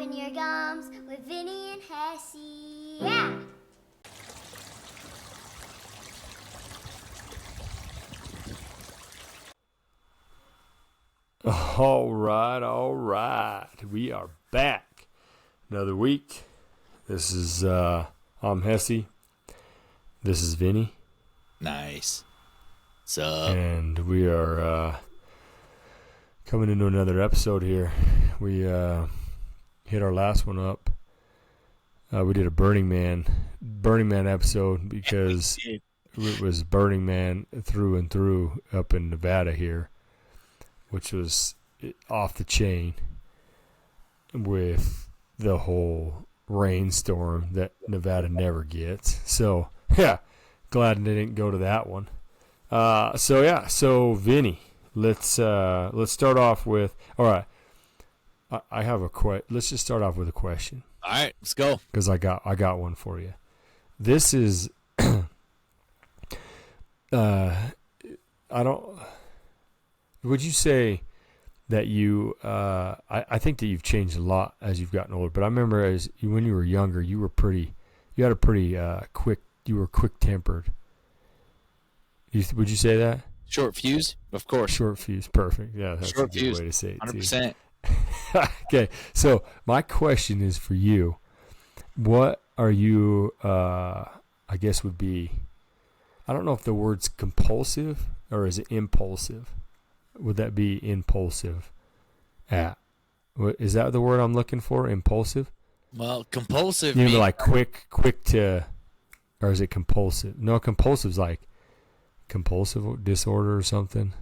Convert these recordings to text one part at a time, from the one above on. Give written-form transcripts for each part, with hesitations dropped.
Popping your gums with Vinny and Hessey. Yeah! All right. We are back. Another week. This is, I'm Hessey. This is Vinny. Nice. What's up? And we are coming into another episode here. We hit our last one up. We did a Burning Man episode because it was Burning Man through and through up in Nevada here, which was off the chain with the whole rainstorm that Nevada never gets. So, yeah, glad they didn't go to that one. So Vinny, let's start off with, all right, I have a let's just start off with a question. All right, let's go. Because I got one for you. This is, would you say that you, I think that you've changed a lot as you've gotten older, but I remember when you were younger, you were quick tempered. Would you say that? Short fuse, of course. Short fuse, perfect. Yeah, that's Short a good fuse, way to say it 100%. too. Okay, so my question is for you. What are you, I guess would be, I don't know if the word's compulsive or is it impulsive? Would that be impulsive is that the word I'm looking for? Impulsive? Well, compulsive. You mean like quick to, or is it compulsive? No, compulsive's like compulsive disorder or something.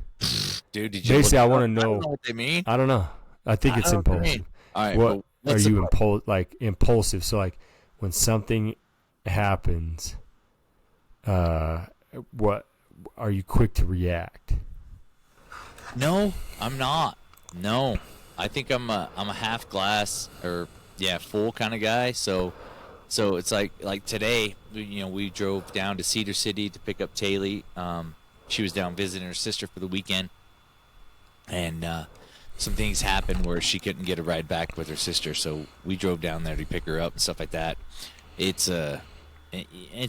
Dude, did you basically, I want to know. I don't know what they mean. I don't know. I think it's impulsive. All right. What are you impulsive? So like when something happens, what are you quick to react? No, I'm not. No, I think I'm a half glass or full kind of guy. So it's like today, we drove down to Cedar City to pick up Taylor. She was down visiting her sister for the weekend, and some things happened where she couldn't get a ride back with her sister. So we drove down there to pick her up and stuff like that. It's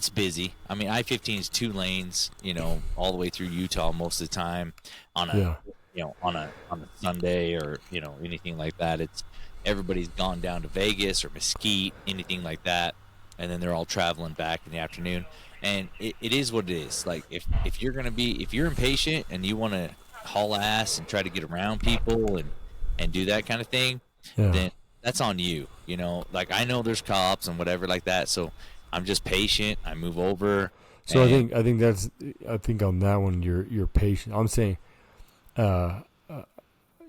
busy. I mean, I-15 is 2 lanes, all the way through Utah most of the time on a on a Sunday or anything like that. It's everybody's gone down to Vegas or Mesquite, anything like that, and then they're all traveling back in the afternoon. And it is what it is. Like if you're impatient and you want to haul ass and try to get around people and do that kind of thing, then that's on you. Like I know there's cops and whatever like that, so I'm just patient. I move over. So I think on that one you're patient. I'm saying, I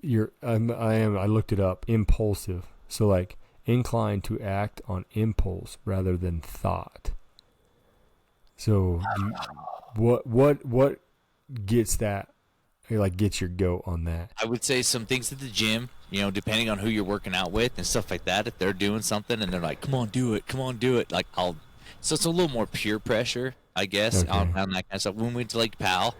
looked it up. Impulsive. So like inclined to act on impulse rather than thought. So what gets that? Like gets your goat on that? I would say some things at the gym. Depending on who you're working out with and stuff like that. If they're doing something and they're like, "Come on, do it! Come on, do it!" Like So it's a little more peer pressure, I guess, on that kind of stuff. When we went to Lake Powell,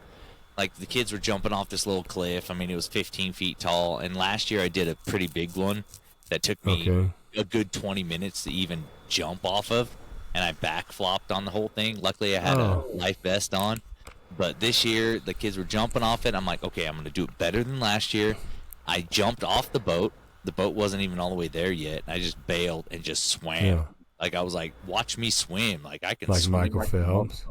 like the kids were jumping off this little cliff. I mean, it was 15 feet tall. And last year I did a pretty big one that took me a good 20 minutes to even jump off of. And I back flopped on the whole thing. Luckily I had a life vest on. But this year the kids were jumping off it. I'm like, okay, I'm going to do it better than last year. I jumped off the boat. The boat wasn't even all the way there yet. I just bailed and just swam. Yeah. Like I was like, watch me swim. Like I can swim. Like Michael Phelps.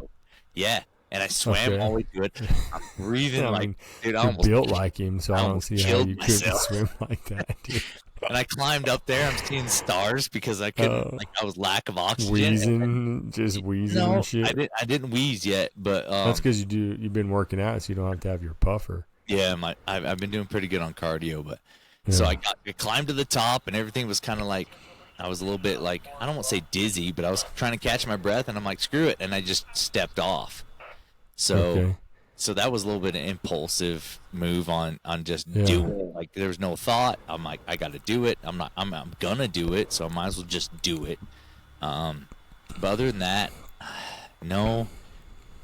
Yeah. And I swam all the way to it. I'm breathing dude, you're built like him, so I don't see how you couldn't swim like that, dude. And I climbed up there. I'm seeing stars because I couldn't. I was lack of oxygen. Wheezing and shit. I didn't wheeze yet, but that's because you've been working out, so you don't have to have your puffer. Yeah, I've been doing pretty good on cardio, but so I climbed to the top, and everything was kind of like I was a little bit like I don't want to say dizzy, but I was trying to catch my breath, and I'm like screw it, and I just stepped off. So that was a little bit of an impulsive move on just doing it. Like there was no thought. I'm like, I got to do it. I'm gonna do it. So I might as well just do it. But other than that, no,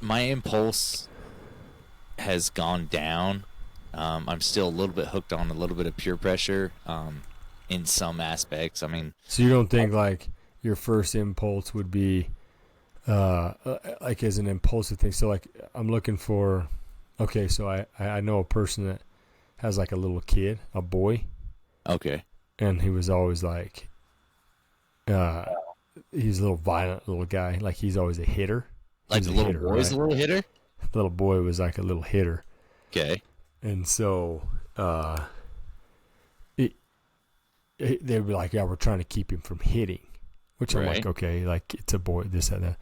my impulse has gone down. I'm still a little bit hooked on a little bit of peer pressure. in some aspects. I mean, so you don't think like your first impulse would be like as an impulsive thing? So like I'm looking for, okay, so I know a person that has like a little kid, a boy, okay, and he was always like, he's a little violent little guy. Like he's always a hitter. like the little boy's right? a little hitter. The little boy was like a little hitter. Okay, And so they'd be like, yeah, we're trying to keep him from hitting, which I'm like, okay, like it's a boy, this and that.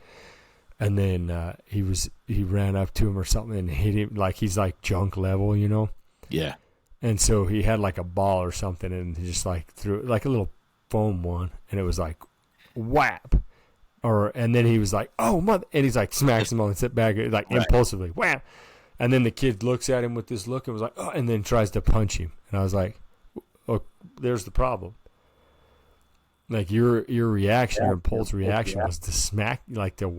And then he ran up to him or something and hit him, like he's like junk level, you know? yeah, And so he had like a ball or something and he just like threw it, like a little foam one, and it was like whap. And then he was like, oh, mother, and he's like smacks him on the sit back, like impulsively, wham. And then the kid looks at him with this look and was like, oh, and then tries to punch him. And I was like, oh, there's the problem. Like your reaction, your impulse reaction was to smack, like to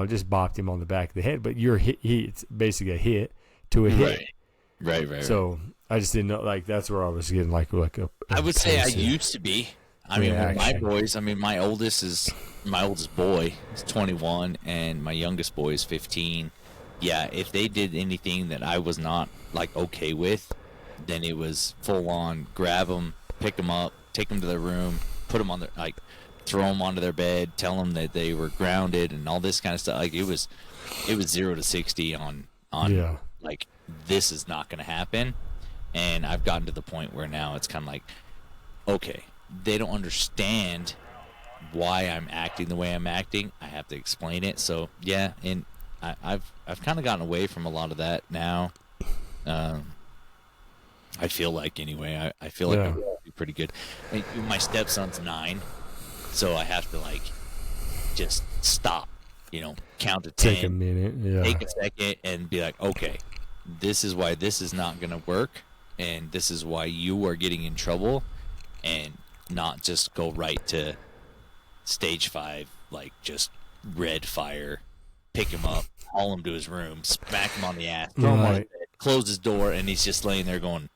just bopped him on the back of the head. But your hit, it's basically a hit to a hit. Right. So I just didn't know, like that's where I was getting like a I would say I used to be. I mean, with my boys, my oldest boy is 21 and my youngest boy is 15. Yeah, if they did anything that I was not like okay with, then it was full on grab them, pick them up, take them to their room, put them on their, like throw them onto their bed, tell them that they were grounded and all this kind of stuff. Like it was 0 to 60 on like this is not going to happen. And I've gotten to the point where now it's kind of like, okay, they don't understand why I'm acting the way I'm acting. I have to explain it. So yeah, and I've kind of gotten away from a lot of that now. I feel like anyway. I feel like I'm doing pretty good. My stepson's 9, so I have to like just stop. Count to 10. Take a minute. Take a second and be like, okay, this is why this is not going to work, and this is why you are getting in trouble, and not just go right to stage 5, like just red fire, pick him up, haul him to his room, smack him on the ass, throw him on his bed, close his door, and he's just laying there going,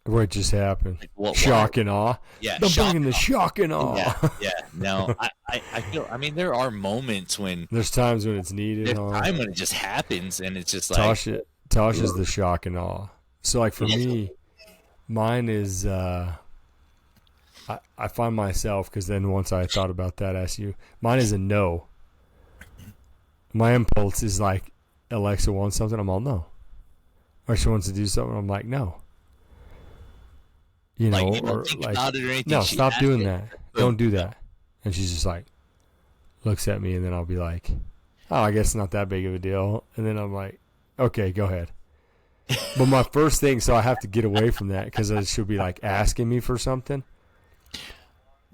what just happened? Like, shock and awe. Yeah, I'm bringing the shock and awe. Yeah. No, I feel. I mean, there are moments when there's times when it's needed. There's time when it just happens, and it's just like Tosh is the shock and awe. So like for me, mine is. I find myself, because then once I thought about that, I asked you. Mine is a no. My impulse is like, Alexa wants something, I'm all no. Or she wants to do something, I'm like no. Like, you don't think about it or anything. No, stop doing that. Don't do that. And she's just like, looks at me, and then I'll be like, oh, I guess it's not that big of a deal. And then I'm like, okay, go ahead. But my first thing, so I have to get away from that, because she'll be like asking me for something.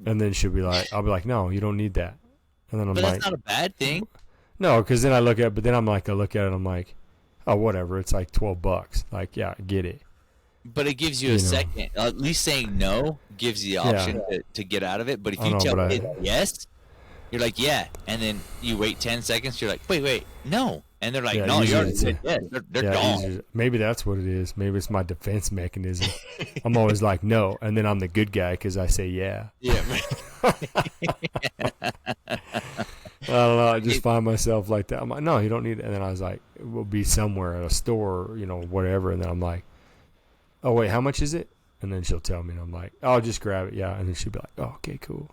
And then she'll be like, I'll be like, no, you don't need that. And then I'm but like, that's not a bad thing. No, because then I look at it, but then I'm like, I look at it, I'm like, oh, whatever. It's like $12. Like, yeah, I get it. But it gives you a second. At least saying no gives you the option to get out of it. But if you tell it yes, you're like, yeah. And then you wait 10 seconds. You're like, wait, no. And they're like, no, you already said yes. They're gone. Maybe that's what it is. Maybe it's my defense mechanism. I'm always like, no. And then I'm the good guy because I say yeah. Yeah. I don't know. I just find myself like that. I'm like, no, you don't need it. And then I was like, we'll be somewhere at a store, whatever. And then I'm like, oh, wait, how much is it? And then she'll tell me, and I'm like, oh, I'll just grab it. Yeah. And then she'll be like, oh, okay, cool.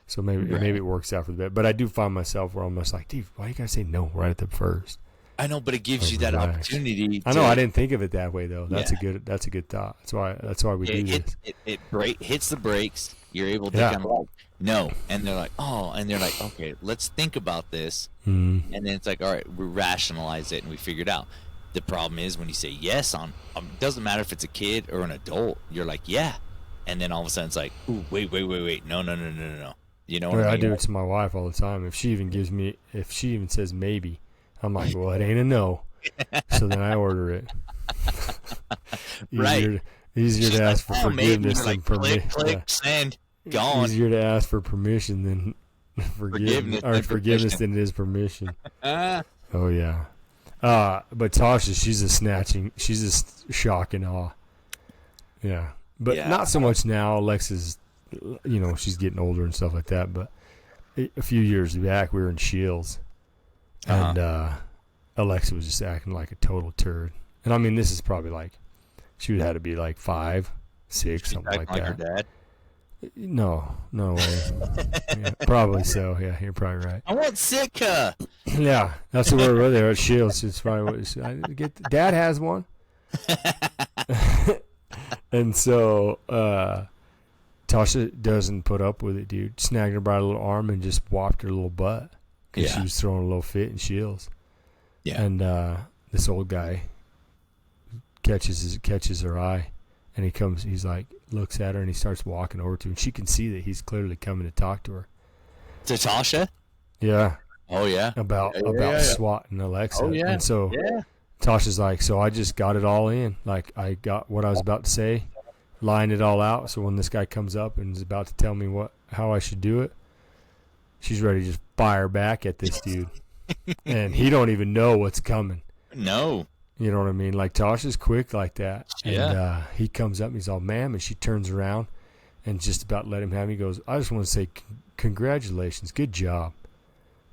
So maybe it works out for the bit. But I do find myself where I'm just like, dude, why you got to say no right at the first? I know, but it gives you that opportunity. I know. I didn't think of it that way, though. That's a good thought. That's why we do this. It hits the brakes. You're able to kind of like, no. And they're like, oh. And they're like, okay, let's think about this. Mm-hmm. And then it's like, all right, we rationalize it and we figure it out. The problem is when you say yes on, it doesn't matter if it's a kid or an adult. You're like, yeah. And then all of a sudden it's like, ooh, wait. No. You know what I mean? I do it to my wife all the time. If she even says maybe, I'm like, well, it ain't a no. So then I order it. Easier to ask for forgiveness than permission. Click, send, gone. Easier to ask for permission than forgiveness than it is permission. Oh yeah. But Tasha, she's a shock and awe. Yeah. But not so much now. Alexa's she's getting older and stuff like that. But a few years back, we were in Shields, and Alexa was just acting like a total turd. And I mean, this is probably like, she would have to be like 5, 6, something like that. Her dad? No way. Yeah, probably so. Yeah, you're probably right. I want Sitka. Yeah, that's the word right there at Shields. It's probably what it's, Dad has one. And so Tasha doesn't put up with it, dude. Snagged her by her little arm and just whopped her little butt because she was throwing a little fit in Shields. Yeah. And this old guy catches her eye, and he's like, looks at her, and he starts walking over to her, and she can see that he's clearly coming to talk to her. To Tasha? Yeah. Oh, yeah. About swatting Alexa. Oh, yeah. And so Tasha's like, so I just got it all in. Like, I got what I was about to say, lined it all out. So when this guy comes up and is about to tell me how I should do it, she's ready to just fire back at this dude. And he don't even know what's coming. No. You know what I mean? Like, Tasha's quick like that. Yeah. And he comes up and he's all, ma'am, and she turns around and just about let him have him. He goes, I just want to say congratulations. Good job.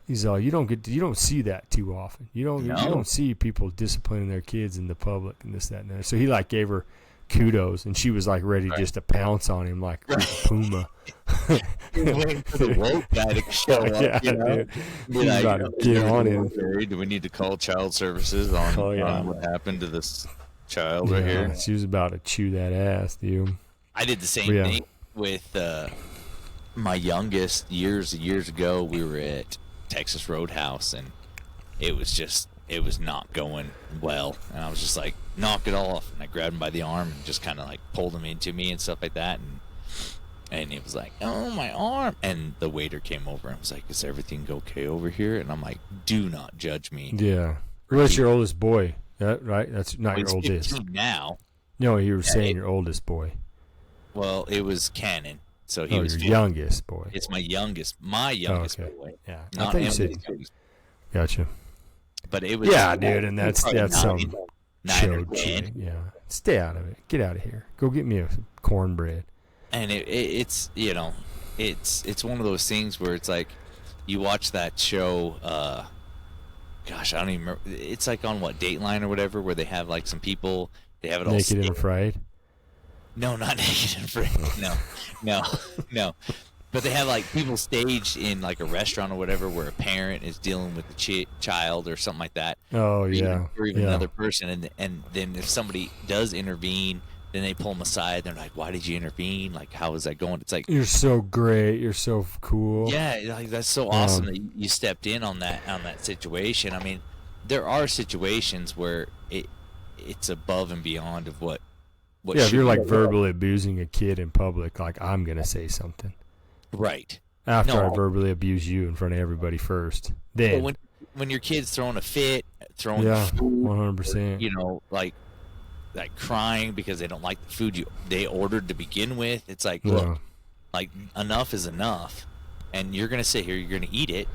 He's all, you don't see that too often. You don't see people disciplining their kids in the public and this, that, and that. So he like gave her kudos, and she was like ready just to pounce on him like a puma. You're waiting for the woke guy to show up. Yeah, dude. He's about to get on him. Do we need to call child services on what happened to this child right here? She was about to chew that ass, dude. I did the same thing with my youngest years ago. We were at Texas Roadhouse, and it was not going well, and I was just like, knock it off, and I grabbed him by the arm and just kind of like pulled him into me and stuff like that, and he was like, oh, my arm, and the waiter came over and was like, is everything okay over here? And I'm like, do not judge me. Yeah. What's your oldest boy? Right? That's not your oldest now. No, you were saying your oldest boy. Well, it was Cannon. So he was your youngest boy. It's my youngest boy. Yeah, not I thought you said. Gotcha. But it was dude, and that's some 9 or 10. Yeah, stay out of it. Get out of here. Go get me a cornbread. And it's it's one of those things where it's like you watch that show. Gosh, I don't even remember. It's like on Dateline or whatever, where they have like some people. They have it all naked and afraid. No, not naked and afraid. No. But they have like people staged in like a restaurant or whatever, where a parent is dealing with the child or something like that. Oh yeah. Or even another person, and then if somebody does intervene, then they pull them aside. They're like, "Why did you intervene? Like, how is that going?" It's like, you're so great. You're so cool. Yeah, like that's so awesome that you stepped in on that situation. I mean, there are situations where it's above and beyond of what. Yeah, if you're like verbally abusing a kid in public, like I'm gonna say something. Right. After I verbally abuse you in front of everybody first. Then when your kid's throwing a fit, throwing food, 100%. Like crying because they don't like the food they ordered to begin with, it's like, look, like enough is enough, and you're gonna sit here, you're gonna eat it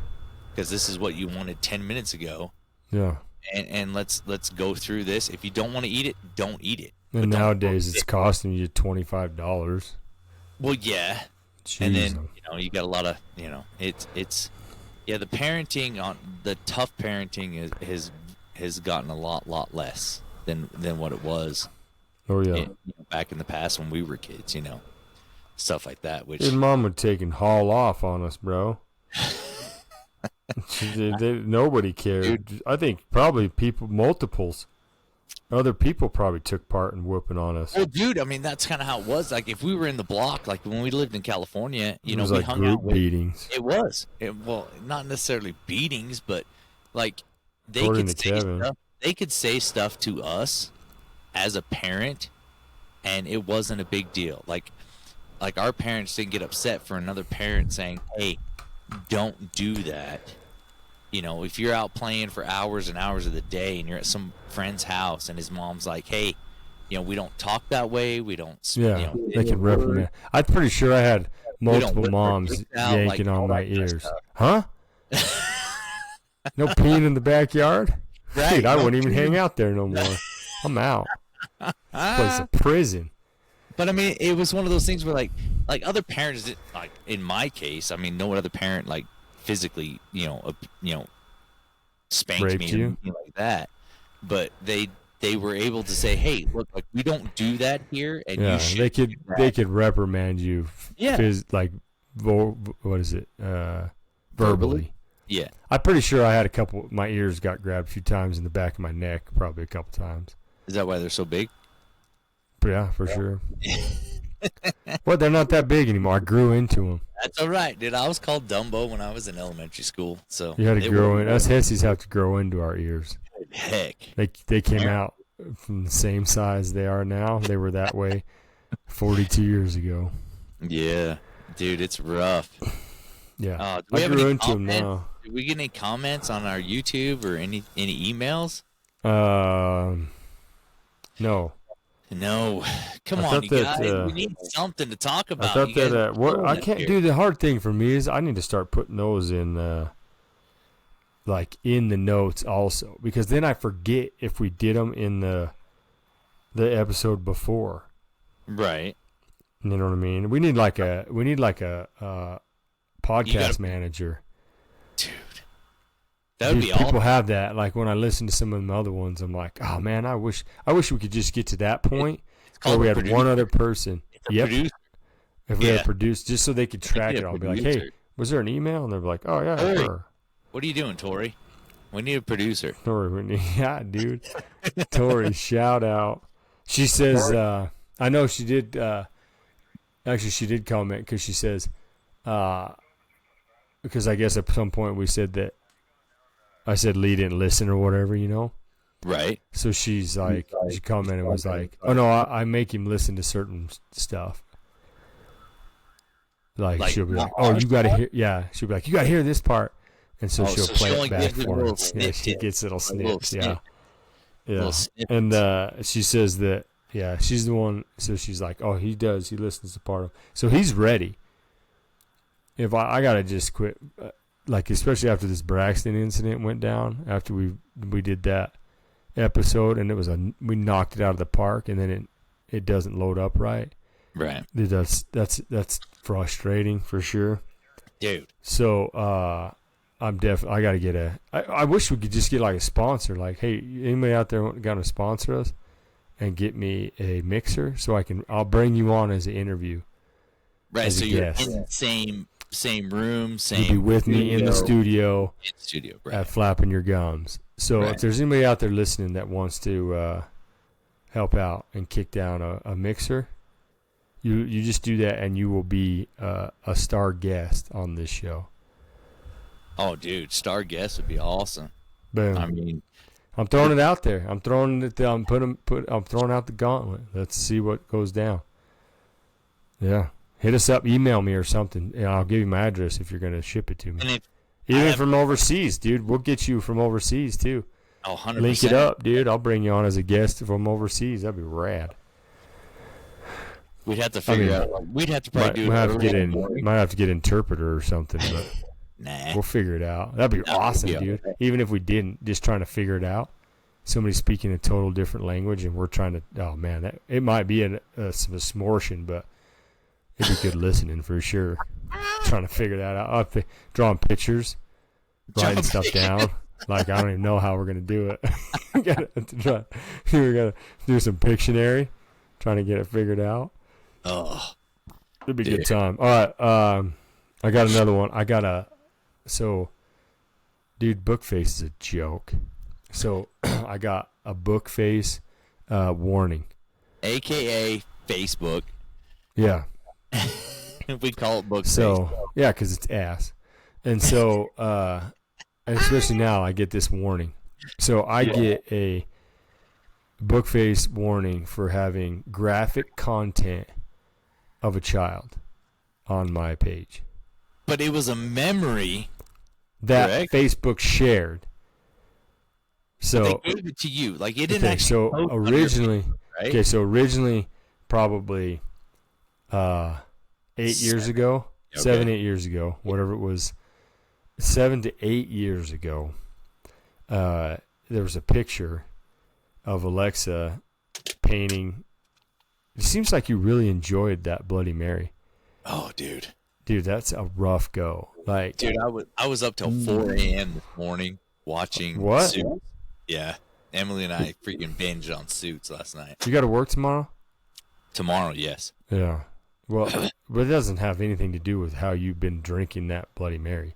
because this is what you wanted 10 minutes ago. Yeah. And let's go through this. If you don't want to eat it, don't eat it. And nowadays it's costing you $25. Well, yeah. Jeez. And then you got a lot of it's the parenting on the tough parenting has gotten a lot less than what it was. Oh yeah. Back in the past when we were kids, stuff like that. Which your mom would take and haul off on us, bro. Nobody cared. Dude. I think probably other people probably took part in whooping on us. Well, dude, I mean, that's kind of how it was. Like, if we were in the block, like when we lived in California, it was we like hung group out with beatings. It was. Well, not necessarily beatings, but like they could say stuff to us as a parent, and it wasn't a big deal. Like our parents didn't get upset for another parent saying, "Hey, don't do that." If you're out playing for hours and hours of the day and you're at some friend's house and his mom's like, hey, we don't talk that way. We don't. Yeah, they can reprimand. I'm pretty sure I had multiple moms yanking on my ears. Huh? No peeing in the backyard? Right, dude, I wouldn't even hang out there no more. I'm out. This place is a prison. But I mean, it was one of those things where like like other parents, like in my case, I mean, no other parent like physically, spanked Raped me you? or anything like that. But they were able to say, hey, look, like we don't do that here, and you Yeah, should. they could reprimand you. Yeah. What is it? Verbally. Yeah. I'm pretty sure I had my ears got grabbed a few times in the back of my neck, probably a couple times. Is that why they're so big? But yeah, for sure. Well, they're not that big anymore. I grew into them. That's all right, dude. I was called Dumbo when I was in elementary school, so You had to grow in. Us Hessies have to grow into our ears. Heck. They came out from the same size they are now. They were that way 42 years ago. Yeah, dude, it's rough. Yeah, Do we I have grew any into them comments? now. Did we get any comments on our YouTube or any emails? No. No. Come I on, thought you that, guys. We need something to talk about. I thought You guys that are killing I it can't here. do. The hard thing for me is I need to start putting those in like in the notes also, because then I forget if we did them in the episode before. Right. You know what I mean? We need like a podcast manager. Dude. That would Dude, be people awesome. have that. Like when I listen to some of the other ones, I'm like, oh man, I wish we could just get to that point where called we a had producer. one other person. Yep. Producer. If we Yeah. had produced, just so they could track need it, a I'll be like, producer. hey, was there an email? And they're like, oh yeah, Hey. sure. What are you doing, Tori? We need a producer. Tori, yeah, dude. Tori, shout out. She says, I know she did. Actually, she did comment because she says, because I guess at some point we said that I said Lee didn't listen or whatever, you know. Right. So she's like, she commented and was like, oh no, I make him listen to certain stuff. Like she'll be like, oh, you got to hear, yeah. She'll be like, you got to hear this part. And so she'll so play she it only back gives it for little us. Yeah, she snippets. gets little Little snips. Yeah. snip. Yeah. Little snippets. And she says that, yeah, she's the one. So she's like, oh, he does. He listens to part of. So he's ready. If I got to just quit, like, especially after this Braxton incident went down, after we did that episode, and we knocked it out of the park, and then it doesn't load up right. Right. That's frustrating for sure. Dude. So I got to get I wish we could just get like a sponsor. Like, hey, anybody out there got to sponsor us and get me a mixer so I'll bring you on as an interview. Right. So you're guest. in the same room, same. You'll be with me in the studio. In the studio, right. At Flapping Your Gums. So Right. if there's anybody out there listening that wants to help out and kick down a mixer, you just do that and you will be a star guest on this show. Oh, dude, star guest would be awesome. Boom. I mean, I'm throwing it out there. I'm throwing out the gauntlet. Let's see what goes down. Yeah. Hit us up, email me or something, and I'll give you my address if you're going to ship it to me. and if Even from overseas, dude. We'll get you from overseas, too. 100%. Link it up, dude. I'll bring you on as a guest from overseas. That'd be rad. We'd have to figure out. We'd have to probably Might have to get interpreter or something, but Nah. we'll figure it out. That'd be awesome, yeah. dude. Even if we didn't, just trying to figure it out. Somebody speaking a total different language, and we're trying to. Oh man, it might be some smortion, but it'd be good listening for sure. Trying to figure that out. I'll be drawing pictures, writing stuff down. Like I don't even know how we're gonna do it. we gotta do some Pictionary, trying to get it figured out. Oh, It'd be a good time. All right, I got another one. Dude, Bookface is a joke. So I got a Bookface warning. AKA Facebook. Yeah. We call it Bookface. So yeah, because it's ass, and so and especially now I get this warning. So I get a Bookface warning for having graphic content of a child on my page But it was a memory that correct? Facebook shared. So they gave it to you. Like it didn't okay, actually. so post on your originally, page, right? okay, so originally probably 8 years ago, Okay. 7-8 years ago, whatever it was, 7 to 8 years ago, there was a picture of Alexa painting. It seems like you really enjoyed that Bloody Mary. Oh, dude. Dude, that's a rough go. Like, Dude, I was up till 4 a.m. this morning watching What? Suits. Yeah. Emily and I freaking binged on Suits last night. you got to work tomorrow? Tomorrow, yes. Yeah. Well, but it doesn't have anything to do with how you've been drinking that Bloody Mary.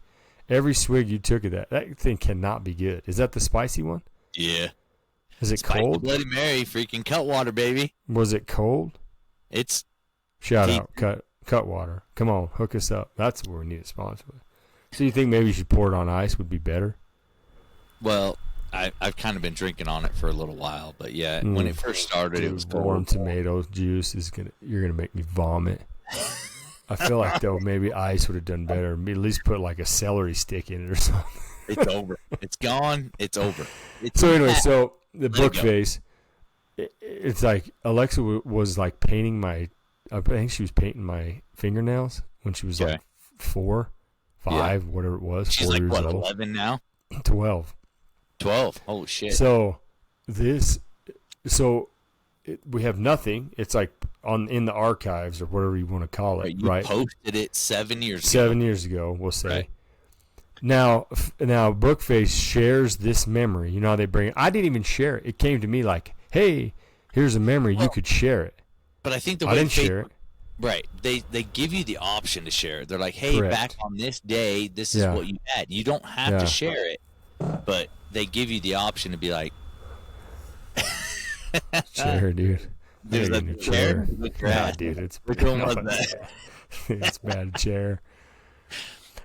Every swig you took of that thing cannot be good. Is that the spicy one? Yeah. Is it Spicy cold? Bloody Mary, freaking Cutwater, baby. Was it cold? It's Shout Deep. out, Cutwater. Come on, hook us up. That's what we need a sponsor with. So you think maybe you should pour it on ice would be better? well, I've kind of been drinking on it for a little while, but yeah, when it first started, it was warm cold. tomato juice you're gonna make me vomit. I feel like though maybe ice would have done better. At least put like a celery stick in it or something. It's over. It's gone. It's over. It's So anyway, back. so the Let it go. Bookface, it's like Alexa was like painting I think she was painting my fingernails when she was Okay. like 4, 5, whatever it was. She's 4 like, years what, old. 11 now? 12. 12. Oh, shit. So we have nothing. It's like in the archives or whatever you want to call it, You right? posted it 7 years ago. 7 years ago, we'll say. Right. Now Bookface shares this memory. You know how they bring it? I didn't even share it. It came to me like, hey, here's a memory. You could share it. But I think the way I didn't Facebook- share it. Right. They give you the option to share it. They're like, hey, Correct. back on this day, this is Yeah. what you had. You don't have Yeah. to share it, but they give you the option to be like, Chair, dude. There's I that gotta get a chair? Look your Nah, ass. dude, it's Which one was no, that? it's bad chair.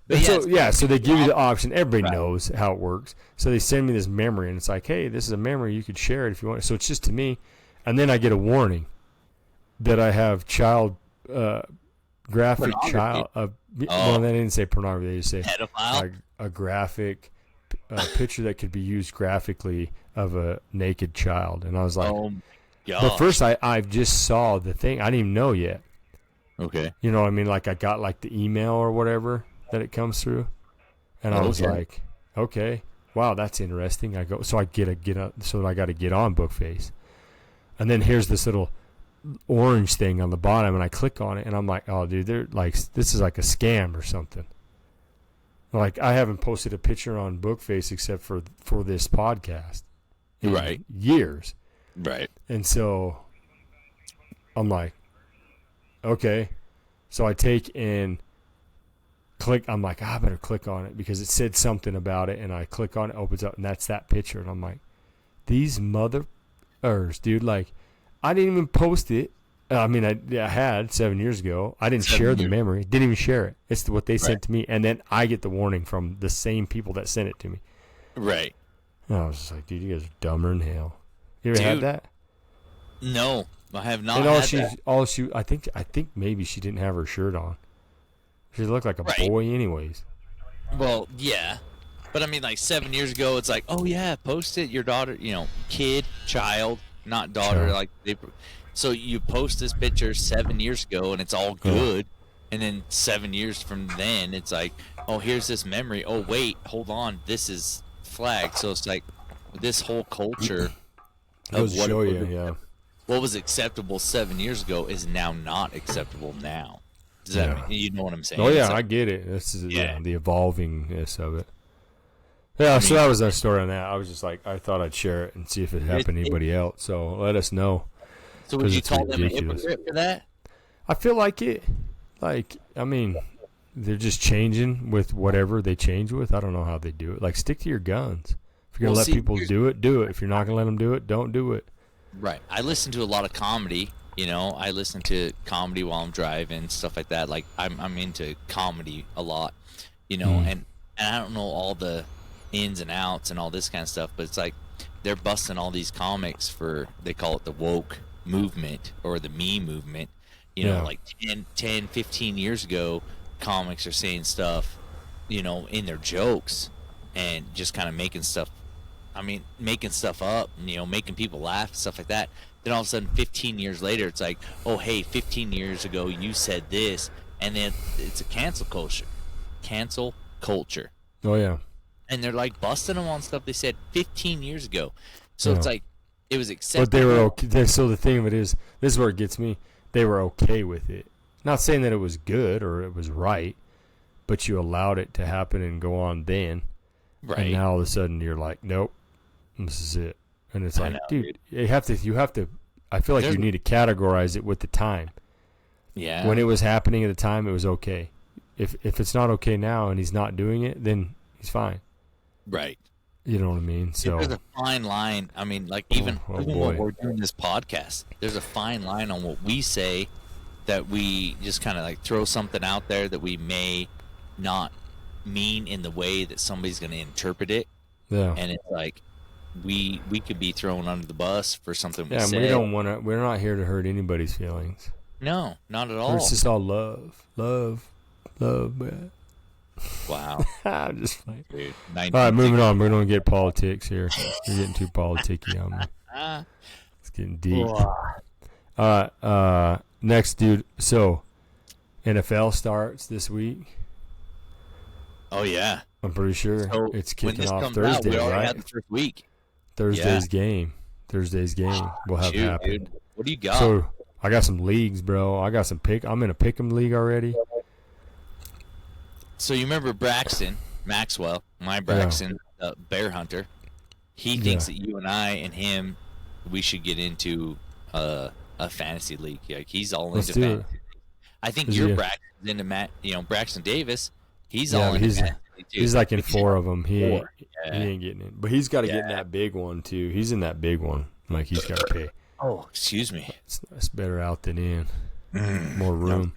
But And yeah, so they give you the option. Everybody knows how it works. So they send me this memory, and it's like, hey, this is a memory. You could share it if you want. So it's just to me, and then I get a warning that I have graphic Pornography. child. Well, they didn't say pornography. They just say pedophile. a graphic picture that could be used graphically of a naked child. And I was like, Oh, my but gosh. first I just saw the thing. I didn't even know yet. Okay. You know what I mean? Like I got like the email or whatever that it comes through, and I was Okay. like, okay, wow, that's interesting. I go, so I got to get on Bookface, and then here's this little orange thing on the bottom, and I click on it, and I'm like, oh, dude, they're like, this is like a scam or something. Like I haven't posted a picture on Bookface except for this podcast, in Right. years. Right. And so I'm like, okay. So I take and click. I'm like, I better click on it because it said something about it. And I click on it, opens up, and that's that picture. And I'm like, these mother-ers, dude. Like, I didn't even post it. I mean, I had 7 years ago. I didn't 7 share the years. memory. Didn't even share it. It's what they sent Right. to me. And then I get the warning from the same people that sent it to me. Right. And I was just like, dude, you guys are dumber than hell. You ever had Dude, that? No, I have not And had that. I think maybe she didn't have her shirt on. She looked like a Right. boy, anyways. Well, yeah. But I mean, like 7 years ago, it's like, oh, yeah, post it. Your daughter, kid, child, not daughter. Child. Like, so you post this picture 7 years ago, and it's all good. And then 7 years from then, it's like, oh, here's this memory. Oh, wait, hold on. This is flagged. So it's like this whole culture Goes of to what, show you, yeah. what was acceptable 7 years ago is now not acceptable now. Does that Yeah. mean, you know what I'm saying? Oh yeah, It's I like, get it. This is Yeah. the evolvingness of it. Yeah, so that was our story on that. I was just like, I thought I'd share it and see if it happened to anybody else. So let us know. so would 'cause you it's call them a ridiculous. hypocrite for that? I feel like it. Like, I mean, they're just changing with whatever they change with. I don't know how they do it. Like, stick to your guns. If you're Well, gonna see, let people here's- do it, do it. If you're not gonna let them do it, don't do it. Right. I listen to a lot of comedy. I listen to comedy while I'm driving, stuff like that. Like I'm into comedy a lot, and I don't know all the ins and outs and all this kind of stuff, but it's like they're busting all these comics for, they call it the woke movement or the me movement. Yeah. Like 10, 15 years ago, comics are saying stuff, in their jokes and just kind of making stuff up, making people laugh and stuff like that. Then all of a sudden, 15 years later, it's like, oh, hey, 15 years ago, you said this. And then it's a cancel culture. Cancel culture. Oh yeah. And they're like busting them on stuff they said 15 years ago. So it's Yeah. like, it was acceptable. But they were okay. So the thing of it is, this is where it gets me. They were okay with it. Not saying that it was good or it was right, but you allowed it to happen and go on then. Right. And now all of a sudden you're like, nope, this is it. And it's like, dude, you have to. I feel like you need to categorize it with the time. Yeah. When it was happening at the time, it was okay. If it's not okay now and he's not doing it, then he's fine. Right. You know what I mean? So there's a fine line. I mean, like even boy. when we're doing this podcast, there's a fine line on what we say that we just kind of like throw something out there that we may not mean in the way that somebody's going to interpret it. Yeah. And it's like we could be thrown under the bus for something we yeah, said. we don't want to. We're not here to hurt anybody's feelings. No, not at all. It's just all love, man. Wow. I'm just like, Dude, all right, moving on. We're going to get politics here. We're getting too politicky on me. It's getting deep. All right, next, dude. So, NFL starts this week. Oh, yeah. I'm pretty sure So it's when kicking this off comes Thursday, out, we already right? had the first week. Thursday's game will have Shoot, happened. dude. What do you got? So, I got some leagues, bro. I got some I'm in a pick'em league already. So you remember Braxton Maxwell, my Braxton, bear hunter. He thinks that you and I and him, we should get into a fantasy league. Like he's all into fantasy. I think your Braxton's into Braxton Davis. He's all into fantasy too. He's like in 4 of them. He ain't getting it, but he's got to get in that big one too. He's in that big one. Like he's got to pay. Oh, excuse me. It's better out than in. More room.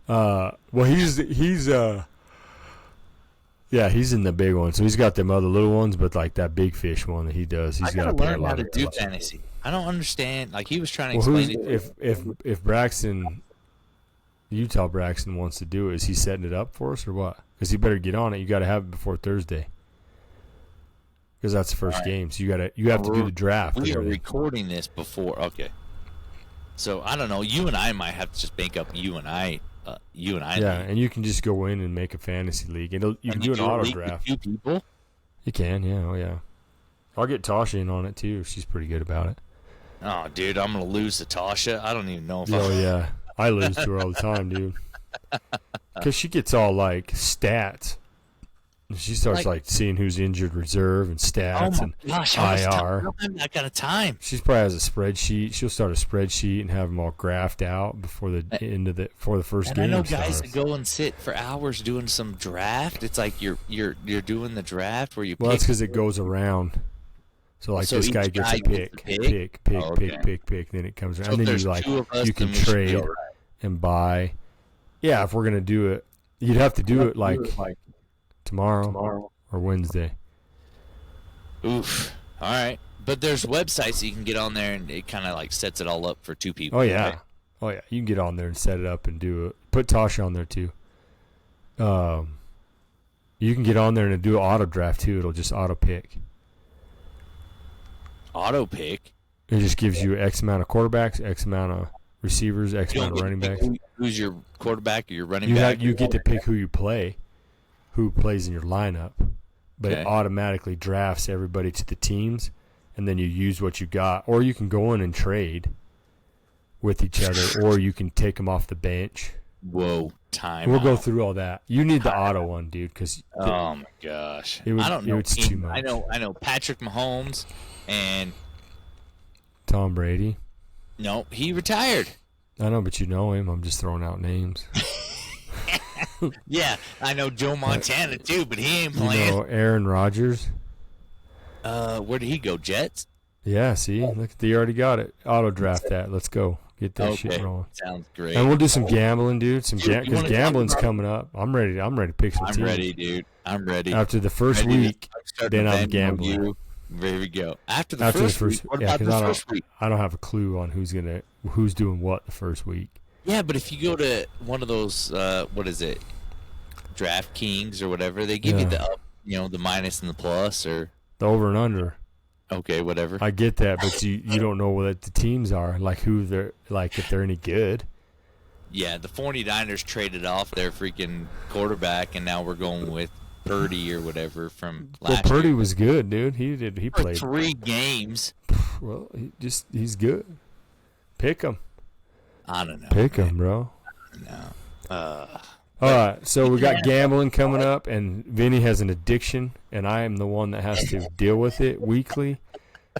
Okay. Well, he's in the big one. So he's got them other little ones, but like that big fish one that he does, he's got to learn how to do fantasy. I don't understand. Like he was trying to explain it. If Braxton, Utah Braxton wants to do it, is he setting it up for us or what? Because he better get on it. You got to have it before Thursday. Because that's the first game, so you have to do the draft. We are recording this before. Okay, so I don't know. You and I might have to just make up you and I. Yeah, and you can just go in and make a fantasy league. You can do an auto draft. 2 people. You can, yeah, oh yeah. I'll get Tasha in on it too. She's pretty good about it. Oh, dude, I'm gonna lose to Tasha. I don't even know if. Oh yeah, I lose to her all the time, dude. Because she gets all like stats. She starts like seeing who's injured reserve and stats and gosh, IR. I don't have that kind of time. She probably has a spreadsheet. She'll start a spreadsheet and have them all graphed out before the first game. I know starts. guys that go and sit for hours doing some draft. It's like you're doing the draft where you. Well, that's because it goes around. So like this guy gets a pick. Then it comes around, and then you can trade and buy. Yeah, if we're gonna do it, you'd have to do it like tomorrow or Wednesday. Oof. All right. But there's websites that you can get on there, and it kind of like sets it all up for 2 people. Oh, yeah. Right? Oh, yeah. You can get on there and set it up and do it. Put Tasha on there, too. You can get on there and do an auto draft, too. It'll just auto pick. Auto pick? It just gives you X amount of quarterbacks, X amount of receivers, X amount of running backs. Who's your quarterback or your running back? You get to pick who you play, who plays in your lineup. But it automatically drafts everybody to the teams, and then you use what you got. Or you can go in and trade with each other, or you can take them off the bench. Whoa, We'll go through all that. You need the auto one, dude, because oh my gosh, I don't know. It's too much. I know Patrick Mahomes and Tom Brady. No, he retired. I know, but you know him. I'm just throwing out names. Yeah, I know Joe Montana too, but he ain't playing. You know Aaron Rodgers. Where did he go? Jets? Yeah, see, look, they already got it. Auto draft that. Let's go. Get that shit rolling. Sounds great. And we'll do some gambling, dude. Because gambling's coming up. I'm ready to pick some teams. I'm ready, dude. I'm ready. After the first week, then I'm gambling. There we go. After the first week. What about the first week? I don't have a clue on who's doing what the first week. Yeah, but if you go to one of those, what is it, DraftKings or whatever, they give you the up, the minus and the plus, or the over and under. Okay, whatever. I get that, but you don't know what the teams are, like who they're like, if they're any good. Yeah, the 49ers traded off their freaking quarterback, and now we're going with Purdy or whatever from last year. Purdy was good, dude. He played 3 games. Well, he's good. Pick him. I don't know. Pick him, bro. No. All right, so we got gambling coming up, and Vinny has an addiction, and I am the one that has to deal with it weekly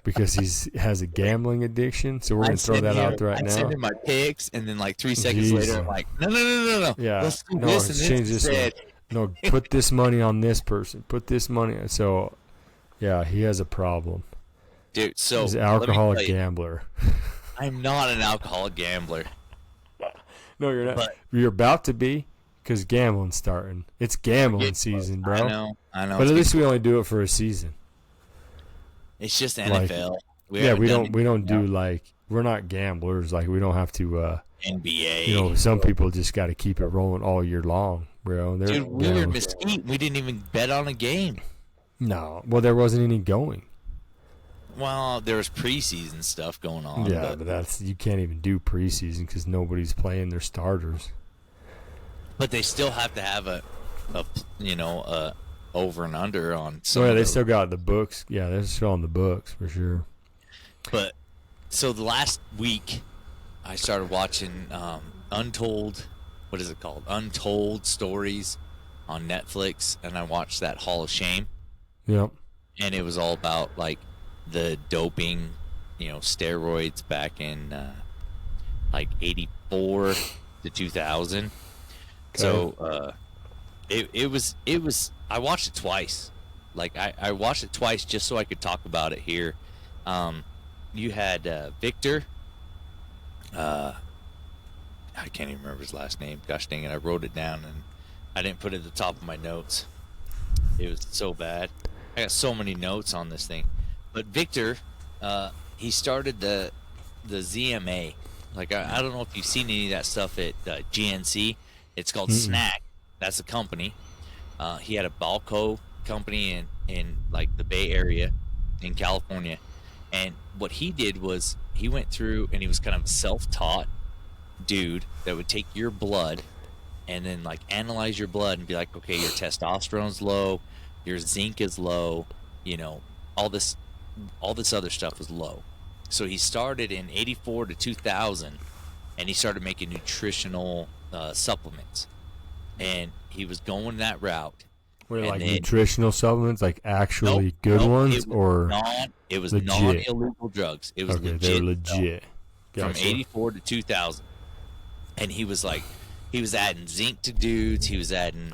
because has a gambling addiction. So we're going to throw that out there right now. I send him my pics, and then like 3 seconds later, I'm like, no. Yeah, Let's do no, this and this change this instead. one. No, put this money on this person. Put this money. So, yeah, he has a problem. Dude, so he's an alcoholic gambler. I'm not an alcoholic gambler. No, you're not. But you're about to be because gambling's starting. It's gambling season, bro. I know. But at least we only do it for a season. It's just NFL. We don't do like, we're not gamblers. Like, we don't have to. NBA. You know, some people just got to keep it rolling all year long, bro. Dude, we were in Mesquite. We didn't even bet on a game. No. Well, there wasn't any going. Well, there was preseason stuff going on. Yeah, but you can't even do preseason because nobody's playing their starters. But they still have to have a over and under on. So yeah, they still got the books. Yeah, they're still on the books for sure. But so the last week, I started watching Untold. What is it called? Untold Stories on Netflix, and I watched that Hall of Shame. Yep. And it was all about like the doping, steroids back in like 84 to 2000. Okay. So it was I watched it twice. Like I watched it twice just so I could talk about it here. You had Victor. I can't even remember his last name. Gosh dang it, I wrote it down and I didn't put it at the top of my notes. It was so bad. I got so many notes on this thing. But Victor, he started the ZMA. Like, I don't know if you've seen any of that stuff at GNC. It's called Snack. That's the company. He had a Balco company in like the Bay Area in California. And what he did was he went through and he was kind of a self-taught dude that would take your blood and then like analyze your blood and be like, okay, your testosterone's low, your zinc is low, all this other stuff was low. So he started in 84 to 2000 and he started making nutritional supplements, and he was going that route. Wait, like nutritional supplements, like actually good ones, or it was non-illegal drugs. It was legit. They were legit. From 84 to 2000, and he was adding zinc to dudes. He was adding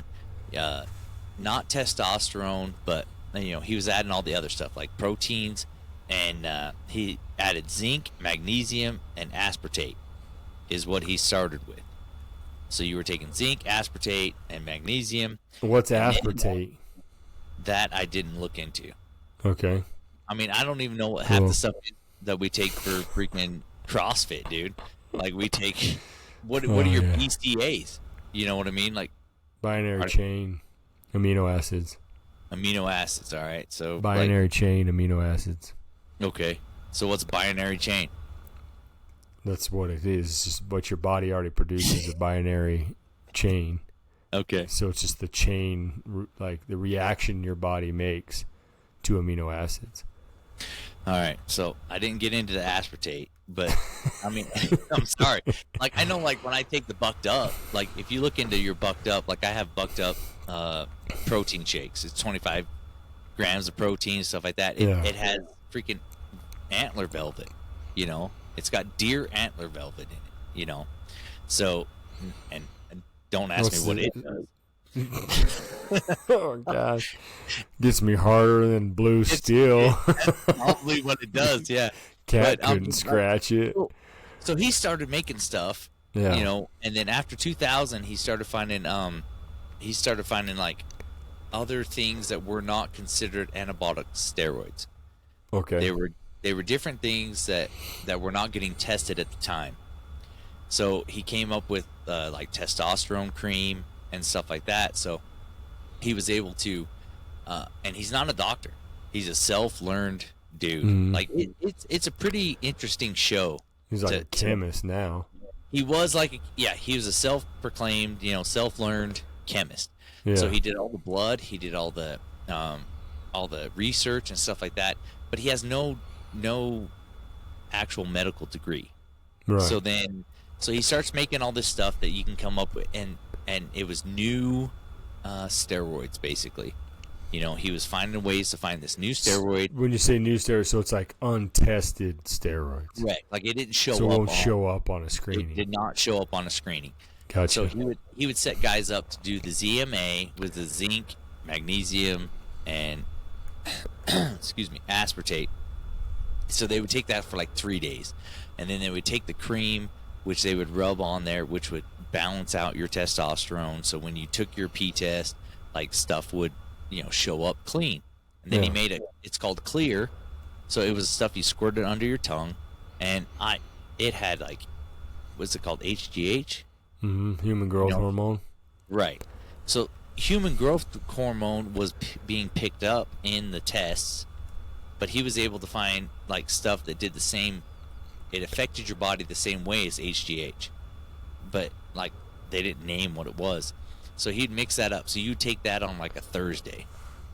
not testosterone, but he was adding all the other stuff like proteins, and he added zinc, magnesium, and aspartate is what he started with. So you were taking zinc, aspartate, and magnesium. What's aspartate? That I didn't look into. Okay. I mean, I don't even know what half the stuff is that we take for freaking CrossFit, dude. Like, we take what are your BCAAs? You know what I mean? Like binary chain amino acids. Amino acids, all right. So binary chain amino acids. Okay. So what's binary chain? That's what it is. It's just what your body already produces, a binary chain. Okay. So it's just the chain, like the reaction your body makes to amino acids. All right. So I didn't get into the aspartate, but I mean, I'm sorry. Like, I know, like, when I take the Bucked Up, like, if you look into your Bucked Up, like, I have Bucked Up protein shakes. It's 25 grams of protein, stuff like that. It has freaking antler velvet, It's got deer antler velvet in it, So, and don't ask me what it does. Oh gosh, gets me harder than blue steel. That's probably what it does. Yeah, cat couldn't scratch it. So he started making stuff, and then after 2000, he started finding like other things that were not considered anabolic steroids. Okay, they were different things that were not getting tested at the time. So he came up with like testosterone cream and stuff like that. So he was able to, and he's not a doctor. He's a self-learned dude. Mm-hmm. Like it's a pretty interesting show. He's like a chemist now. He was like, he was a self-proclaimed, self-learned chemist. Yeah. So he did all the blood. He did all the research and stuff like that. But he has no actual medical degree. Right. So then So he starts making all this stuff that you can come up with, and it was new steroids, basically. You know, he was finding ways to find this new steroid. When you say new steroids, so it's like untested steroids. Right. Like it didn't show up. So it won't show up on a It screening. did not show up on a screening. Gotcha. So he would set guys up to do the ZMA with the zinc, magnesium, and excuse me, aspartate. So they would take that for like 3 days, and then they would take the cream, which they would rub on there, which would balance out your testosterone. So when you took your P test, like stuff would, show up clean. And then he made it's called Clear. So it was stuff you squirted under your tongue, and it had like, what's it called, HGH? Human growth hormone. Right. So human growth hormone was being picked up in the tests, but he was able to find like stuff that did the same. It affected your body the same way as HGH, but like they didn't name what it was. So he'd mix that up. So you take that on like a Thursday,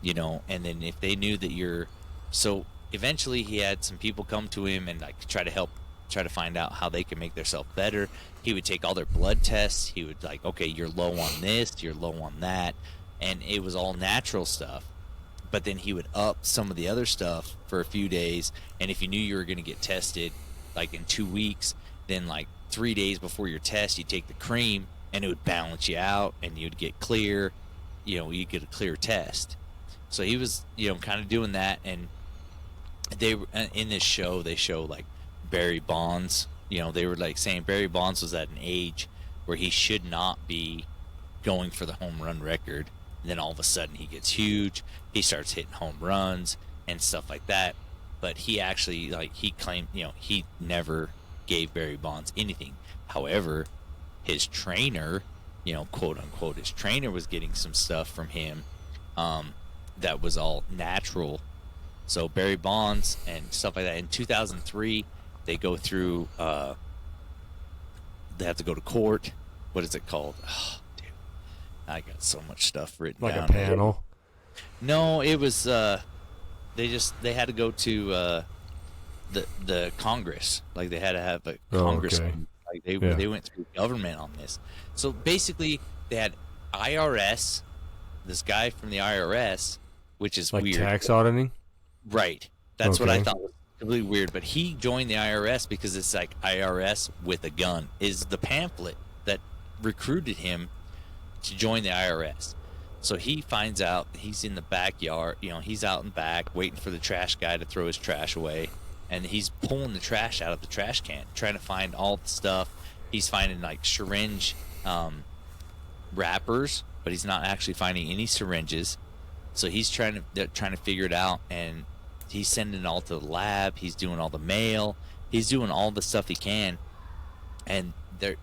and then if they knew that so eventually he had some people come to him and like try to find out how they can make themselves better. He would take all their blood tests. He would like, okay, you're low on this, you're low on that. And it was all natural stuff. But then he would up some of the other stuff for a few days. And if you knew you were going to get tested like in 2 weeks, then like 3 days before your test, you take the cream and it would balance you out and you'd get clear, you get a clear test. So he was, kind of doing that. And they were in this show, they show like Barry Bonds, they were like saying Barry Bonds was at an age where he should not be going for the home run record. And then all of a sudden he gets huge. He starts hitting home runs and stuff like that. But he actually, like, he claimed, he never gave Barry Bonds anything. However, his trainer, quote unquote, his trainer was getting some stuff from him that was all natural. So Barry Bonds and stuff like that. In 2003, they go through, they have to go to court. What is it called? Oh, dude, I got so much stuff written down. Like a panel? No, it was, they had to go to the Congress. Like they had to have a Congress. Okay. Like they went through government on this. So basically, they had IRS, this guy from the IRS, which is like weird. Tax auditing? Right. That's what I Okay. thought was completely weird. But he joined the IRS because it's like IRS with a gun is the pamphlet that recruited him to join the IRS. So he finds out he's in the backyard, he's out in back waiting for the trash guy to throw his trash away. And he's pulling the trash out of the trash can, trying to find all the stuff. He's finding like syringe wrappers, but he's not actually finding any syringes. So he's trying to figure it out, and he's sending it all to the lab. He's doing all the mail. He's doing all the stuff he can. And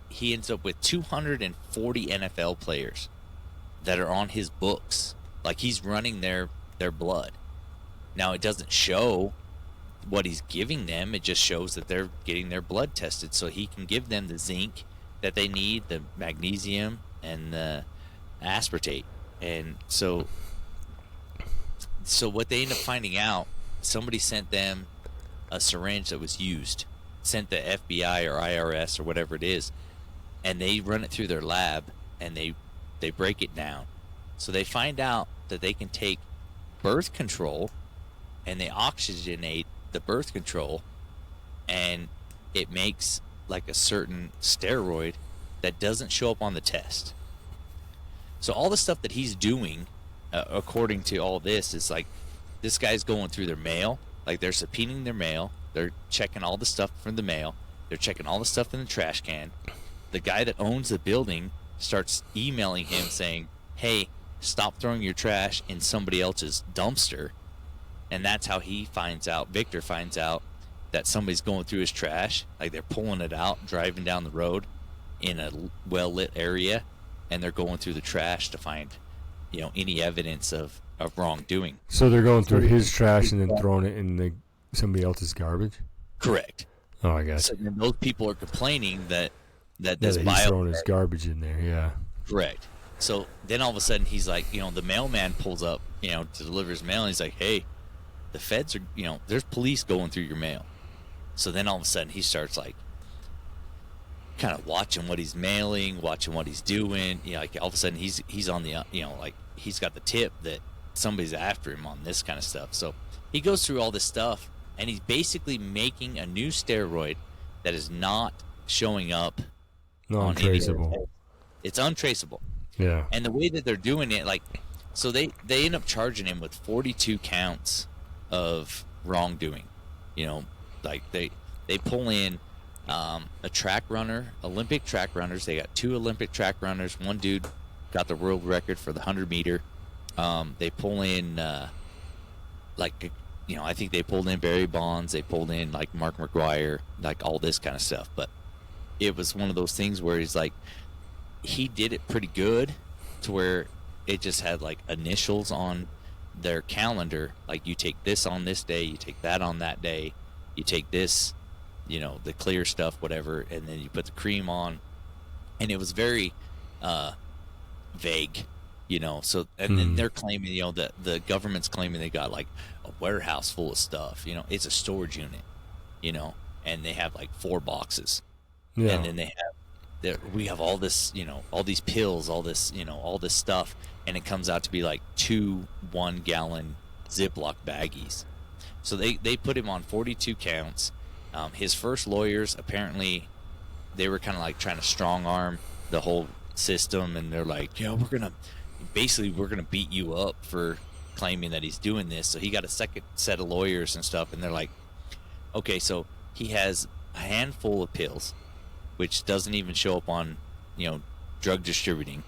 he ends up with 240 NFL players that are on his books. Like he's running their blood. Now it doesn't show what he's giving them. It just shows that they're getting their blood tested so he can give them the zinc that they need, the magnesium, and the aspartate. And so what they end up finding out, somebody sent them a syringe that was used, sent the FBI or IRS or whatever it is, and they run it through their lab and they break it down. So they find out that they can take birth control and they oxygenate the birth control, and it makes like a certain steroid that doesn't show up on the test. So all the stuff that he's doing, according to all this, is like this guy's going through their mail, like they're subpoenaing their mail, they're checking all the stuff from the mail, they're checking all the stuff in the trash can. The guy that owns the building starts emailing him saying, hey, stop throwing your trash in somebody else's dumpster. And that's how Victor finds out that somebody's going through his trash. Like they're pulling it out, driving down the road in a well-lit area, and they're going through the trash to find, any evidence of wrongdoing. So they're going through his trash and then throwing it in somebody else's garbage? Correct. Oh, I got So you. then those people are complaining that this He's throwing his garbage in there, yeah. Correct. So then all of a sudden he's like, the mailman pulls up, to deliver his mail, and he's like, hey, the feds are, there's police going through your mail. So then all of a sudden he starts like kind of watching what he's mailing, watching what he's doing. You know, like all of a sudden he's on the like he's got the tip that somebody's after him on this kind of stuff. So he goes through all this stuff, and he's basically making a new steroid that is not showing up. Non-traceable. It's untraceable. Yeah. And the way that they're doing it, like, so they end up charging him with 42 counts of wrongdoing. You know, like they pull in a track runner, Olympic track runners. They got 2 Olympic track runners. One dude got the world record for the 100-meter. They pull in, like, you know, I think they pulled in Barry Bonds. They pulled in, like, Mark McGuire, like, all this kind of stuff. But it was one of those things where he's like, he did it pretty good to where it just had, like, initials on their calendar. Like, you take this on this day, you take that on that day, you take this, you know, the clear stuff, whatever, and then you put the cream on. And it was very vague, you know. So, and then they're claiming, you know, that the government's claiming they got like a warehouse full of stuff. You know, it's a storage unit, you know, and they have like 4 boxes. Yeah. And then we have all this, you know, all these pills, all this, you know, all this stuff, and it comes out to be like 2 1-gallon Ziploc baggies. So they put him on 42 counts. His first lawyers, apparently, they were kind of like trying to strong arm the whole system, and they're like, yeah, we're gonna beat you up for claiming that he's doing this. So he got a second set of lawyers and stuff, and they're like, okay, so he has a handful of pills, which doesn't even show up on, you know, drug distributing.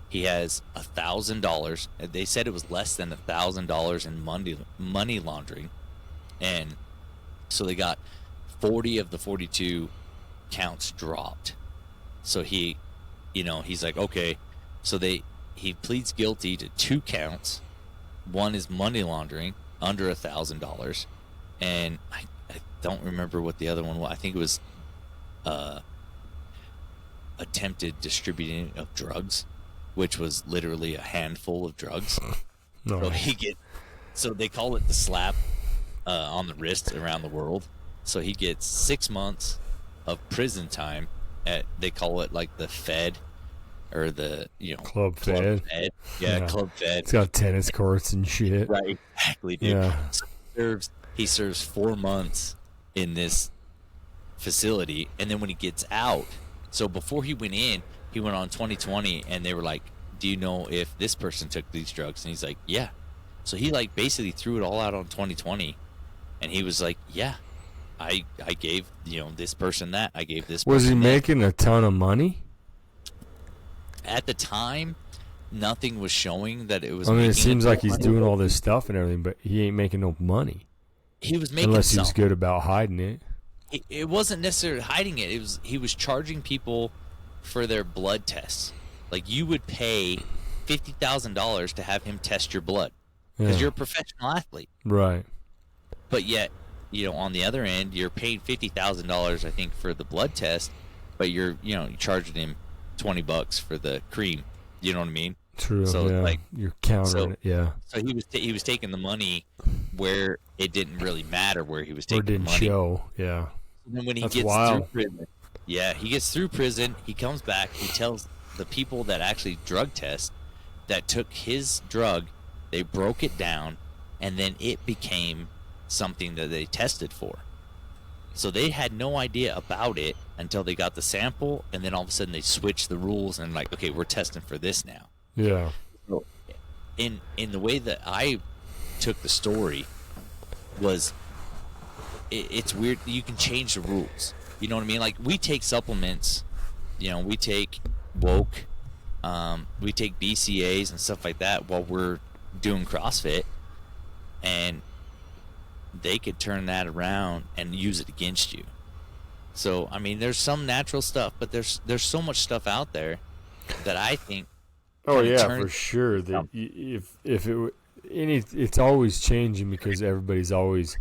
He has $1,000. They said it was less than $1,000 in money laundering, and so they got 40 of the 42 counts dropped. So he, you know, he's like, okay, so he pleads guilty to 2 counts. One is money laundering under $1,000, and I don't remember what the other one was. I think it was attempted distributing of drugs, which was literally a handful of drugs. No. So they call it the slap on the wrist around the world. So he gets 6 months of prison time they call it like the Fed, or the, you know, Club Fed. Yeah, Club Fed. It's got tennis courts and shit. Right, exactly, dude. Yeah. So he serves 4 months in this facility, and then when he gets out, so before he went in, he went on 2020, and they were like, do you know if this person took these drugs? And he's like, yeah. So he like basically threw it all out on 2020, and he was like, yeah, I gave, you know, this person that, I gave this person Was he that. making a ton of money? At the time, nothing was showing that it was. I mean, it seems like he's doing all this stuff and everything, but he ain't making no money. He was making unless he's good about hiding it. It wasn't necessarily hiding it. He was charging people for their blood tests. Like, you would pay $50,000 to have him test your blood because you're a professional athlete, right? But yet, you know, on the other end, you're paying $50,000, I think, for the blood test, but you're charging him $20 for the cream. You know what I mean? True. So like you're countering it. Yeah. So he was taking the money where it didn't really matter where he was taking the money. Or didn't show. Yeah. And then when he gets through prison, he gets through prison. He comes back. He tells the people that actually drug test that took his drug, they broke it down, and then it became something that they tested for. So they had no idea about it until they got the sample, and then all of a sudden they switched the rules and like, okay, we're testing for this now. Yeah. So in the way that I took the story was, it's weird. You can change the rules. You know what I mean? Like, we take supplements, you know, we take woke, we take BCAAs and stuff like that while we're doing CrossFit, and they could turn that around and use it against you. So, I mean, there's some natural stuff, but there's so much stuff out there that I think. Oh yeah, for sure. That it's always changing because everybody's always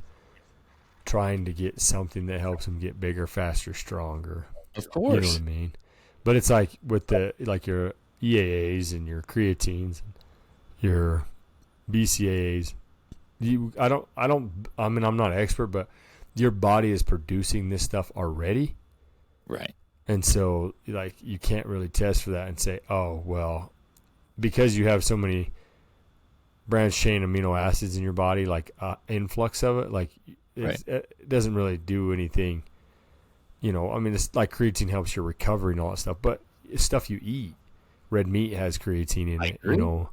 trying to get something that helps them get bigger, faster, stronger. Of course. You know what I mean? But it's like with your EAAs and your creatines, your BCAAs. I mean, I'm not an expert, but your body is producing this stuff already. Right. And so, like, you can't really test for that and say, oh, well, because you have so many branched chain amino acids in your body, like influx of it, like it doesn't really do anything. You know, I mean, it's like creatine helps your recovery and all that stuff, but it's stuff you eat. Red meat has creatine in it, you know,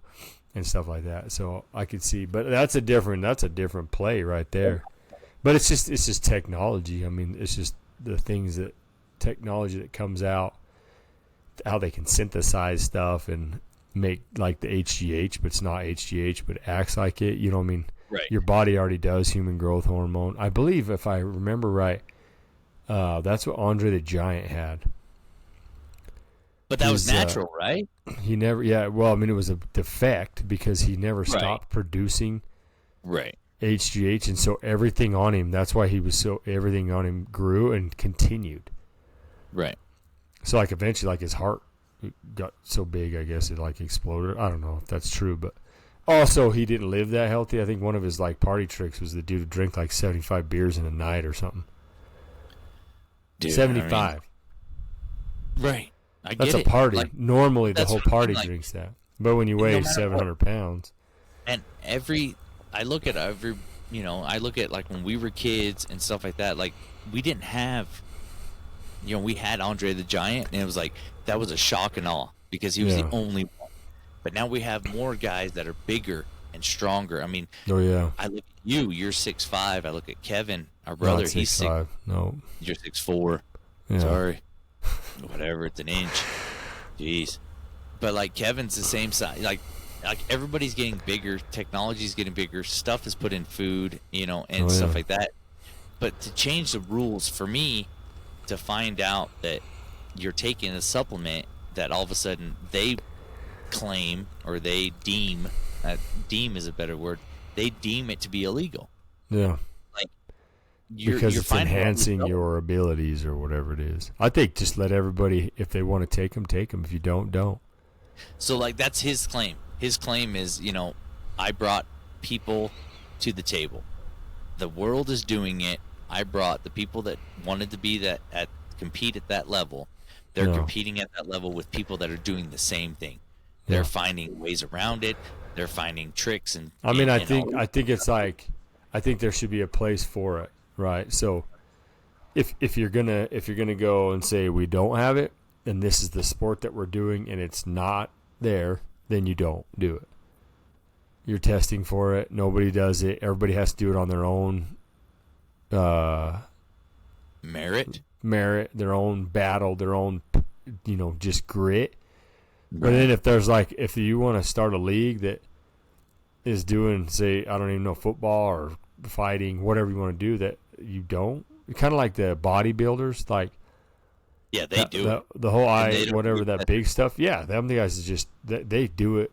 and stuff like that. So I could see, but that's a different play right there. But it's just technology. I mean, it's just the technology that comes out, how they can synthesize stuff and make like the HGH, but it's not HGH, but it acts like it. You know what I mean? Right. Your body already does human growth hormone. I believe, if I remember right, that's what Andre the Giant had. But that was natural, right? He never, yeah. Well, I mean, it was a defect because he never stopped producing HGH, and so everything on him. That's why everything on him grew and continued. Right. So, like, eventually, like, his heart got so big, I guess it like exploded. I don't know if that's true, but also he didn't live that healthy. I think one of his like party tricks was the dude would drink like 75 beers in a night or something. Dude, 75. I mean, right. That's a party. Like, normally the whole party drinks that. But when you weigh 700 pounds. And I look at like when we were kids and stuff like that, like we didn't have, we had Andre the Giant, and it was like, that was a shock and awe because he was the only one. But now we have more guys that are bigger and stronger. I mean, I look at you're 6'5". I look at Kevin, our brother, he's 6'5". No. You're 6'4". Yeah. Sorry. Whatever, it's an inch. Jeez. But like Kevin's the same size. Like everybody's getting bigger, technology's getting bigger, stuff is put in food, and stuff like that. But to change the rules for me, to find out that you're taking a supplement that all of a sudden they claim, or they deem is a better word, they deem it to be illegal. Yeah. Like because it's enhancing your abilities or whatever it is. I think just let everybody, if they want to take them, take them. If you don't. So like that's his claim. His claim is, I brought people to the table. The world is doing it. I brought the people that wanted to be compete at that level. They're competing at that level with people that are doing the same thing. They're finding ways around it. They're finding tricks and. I mean, I think it's like, I think there should be a place for it, right? So, if you're gonna go and say we don't have it, and this is the sport that we're doing, and it's not there, then you don't do it. You're testing for it. Nobody does it. Everybody has to do it on their own. Merit, their own battle, their own, just grit. Right. But then if you want to start a league that is doing, say, I don't even know, football or fighting, whatever you want to do, that you don't, kind of like the bodybuilders, like, yeah, they do the whole whatever that big stuff. Yeah, them the guys is just they do it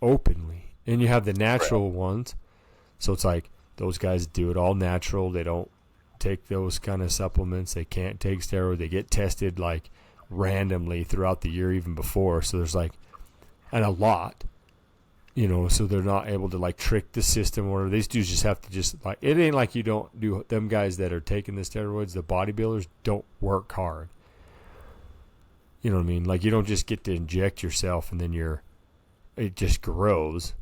openly, and you have the natural ones. So it's like those guys do it all natural. They don't take those kind of supplements. They can't take steroids. They get tested like randomly throughout the year, even before. So there's like, and a lot, so they're not able to like trick the system, or these dudes just have to just like, it ain't like you don't do, them guys that are taking the steroids, the bodybuilders don't work hard. You know what I mean? Like, you don't just get to inject yourself and then it just grows.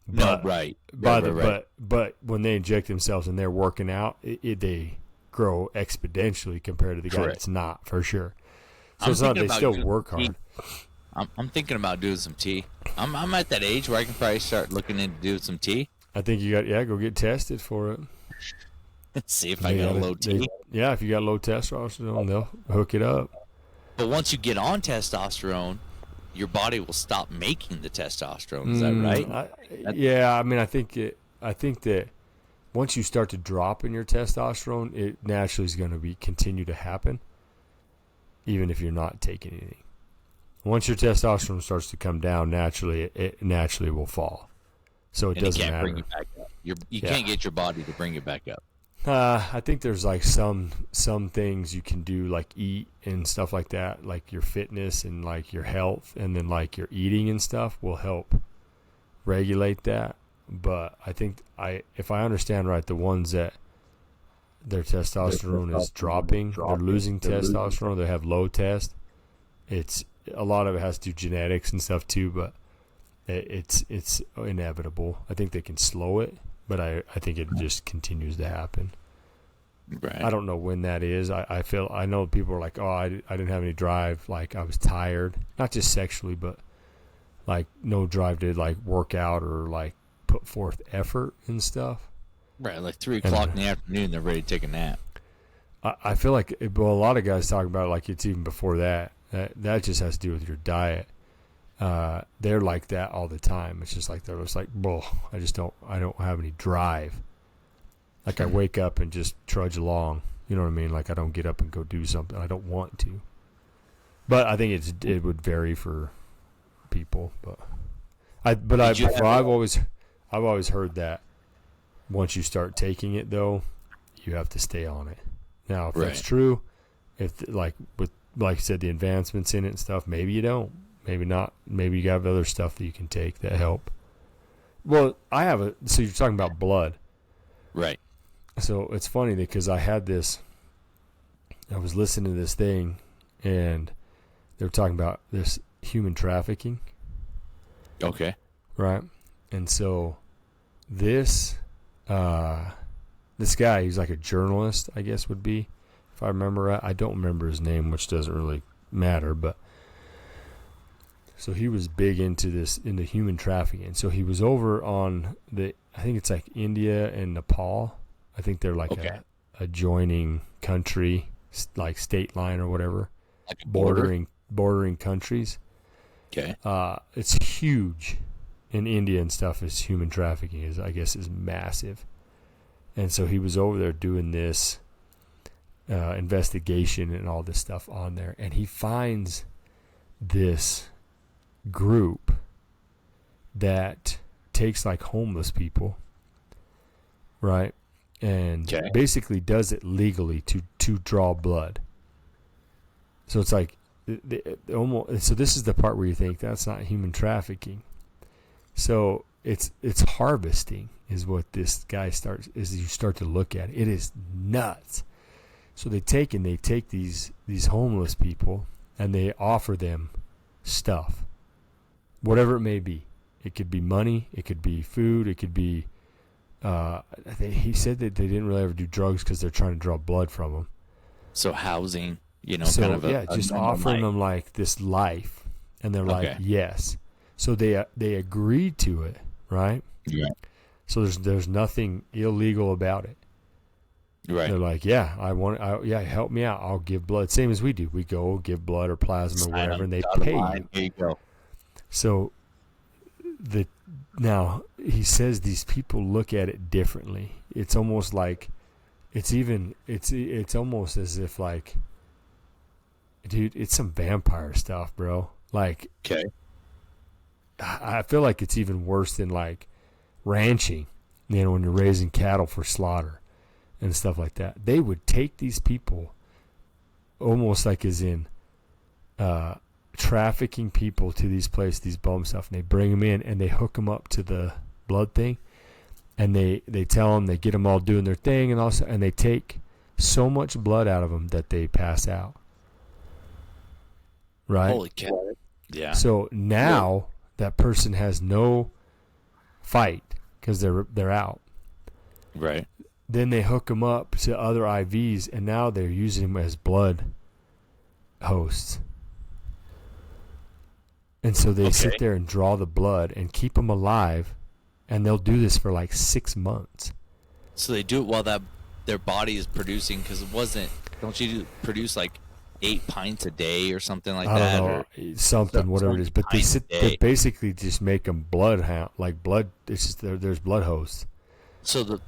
But, no, right. But when they inject themselves and they're working out, they grow exponentially compared to the guy that's not, for sure. So it's not, they still work hard. I'm thinking about doing some tea. I'm at that age where I can probably start looking into doing some tea. I think you got, go get tested for it. See if I got a low T. If you got low testosterone, they'll hook it up. But once you get on testosterone, your body will stop making the testosterone. Is that right? I mean, I think that once you start to drop in your testosterone, it naturally is going to continue to happen, even if you're not taking anything. Once your testosterone starts to come down, it naturally will fall. So it doesn't matter. Bring it back up. You can't get your body to bring it back up. I think there's like some things you can do, like eat and stuff like that, like your fitness and like your health, and then like your eating and stuff will help regulate that. But I think if I understand right, the ones that their testosterone is dropping. They're losing testosterone. They have low test. It's a lot of it has to do genetics and stuff too, but it's inevitable. I think they can slow it, but I think it just continues to happen. Right. I don't know when that is. I know people are like, oh, I didn't have any drive. Like, I was tired, not just sexually, but like no drive to like work out or like put forth effort and stuff. Right, like 3 o'clock in the afternoon, they're ready to take a nap. I feel like, well, a lot of guys talk about it like it's even before that. That just has to do with your diet. They're like that all the time. It's just like they're just like, well, I don't have any drive. Like, I wake up and just trudge along. You know what I mean? Like, I don't get up and go do something. I don't want to. But I think it would vary for people. But I've always heard that once you start taking it, though, you have to stay on it. Now, if that's true, if like I said, the advancements in it and stuff, maybe you don't, maybe not, maybe you have other stuff that you can take that help. Well, so you're talking about blood. Right. So it's funny because I was listening to this thing and they were talking about this human trafficking. Okay. Right. And so this guy, he's like a journalist, I guess would be, if I remember right. I don't remember his name, which doesn't really matter, but so he was big into human trafficking. So he was over on I think it's like India and Nepal. I think they're like a adjoining country, like state line or whatever, like a bordering countries. Okay. It's huge in India and stuff. Is human trafficking is massive, and so he was over there doing this investigation and all this stuff on there, and he finds this group that takes like homeless people, right? And basically does it legally to draw blood. So it's like almost. So this is the part where you think that's not human trafficking. So it's harvesting is what this guy starts. Is you start to look at it, it is nuts. So they take these homeless people and they offer them stuff, whatever it may be. It could be money, it could be food, it could be. He said that they didn't really ever do drugs because they're trying to draw blood from them. So housing, So kind of just offering them like this life, and they're like, yes. So they agreed to it, right? Yeah. So there's nothing illegal about it. Right. They're like, help me out. I'll give blood. Same as we do. We go give blood or plasma or whatever, and they pay you. There you go. So now he says these people look at it differently. It's almost like it's almost as if like, dude, it's some vampire stuff, bro. Like, I feel like it's even worse than like ranching, when you're raising cattle for slaughter and stuff like that. They would take these people almost like as in trafficking people to these places, these bum stuff, and they bring them in and they hook them up to the blood thing, and they tell them, they get them all doing their thing, and they take so much blood out of them that they pass out. Right? Holy cow. Yeah. So now that person has no fight because they're out. Right. Then they hook them up to other IVs, and now they're using them as blood hosts. And so they sit there and draw the blood and keep them alive, and they'll do this for like 6 months. So they do it while their body is producing, because don't you produce like 8 pints a day or something like that? I don't know, whatever it is. But they basically just make them blood. It's just there's blood hosts. So the